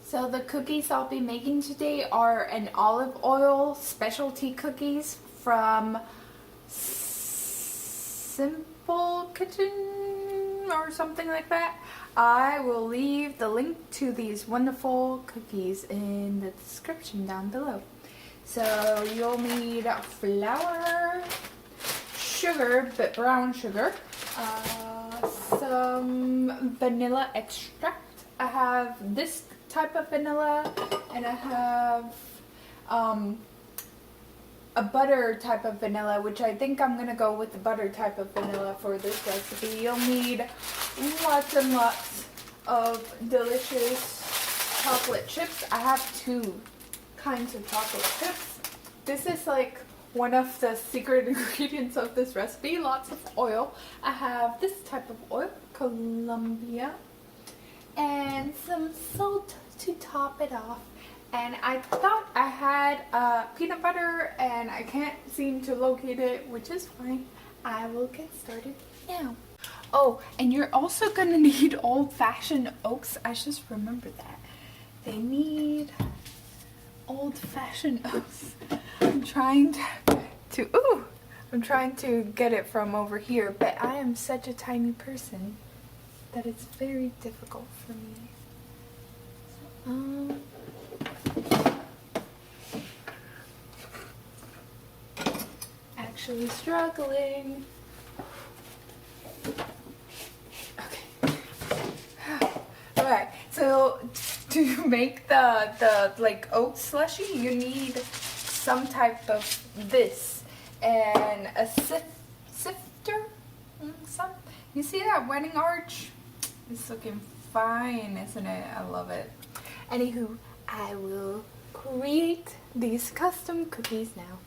So the cookies I'll be making today are an olive oil specialty cookies from Simple Kitchen or something like that. I will leave the link to these wonderful cookies in the description down below. So you'll need flour, sugar, but brown sugar, some vanilla extract. I have this type of vanilla, and I have a butter type of vanilla, which I think I'm gonna go with the butter type of vanilla for this recipe. You'll need lots and lots of delicious chocolate chips. I have two kinds of chocolate chips. This is like one of the secret ingredients of this recipe. Lots of oil. I have this type of oil, Columbia, and some salt to top it off. And I thought I had peanut butter and I can't seem to locate it, which is fine. I will get started now. Oh, and you're also gonna need old-fashioned oats. I just remembered that. They need old-fashioned oats. I'm trying to get it from over here, but I am such a tiny person that it's very difficult for me. Actually struggling. Okay. Alright, so to make the like oat slushy, you need some type of this and a sifter. You see that wedding arch? It's looking fine, isn't it? I love it. Anywho, I will create these custom cookies now.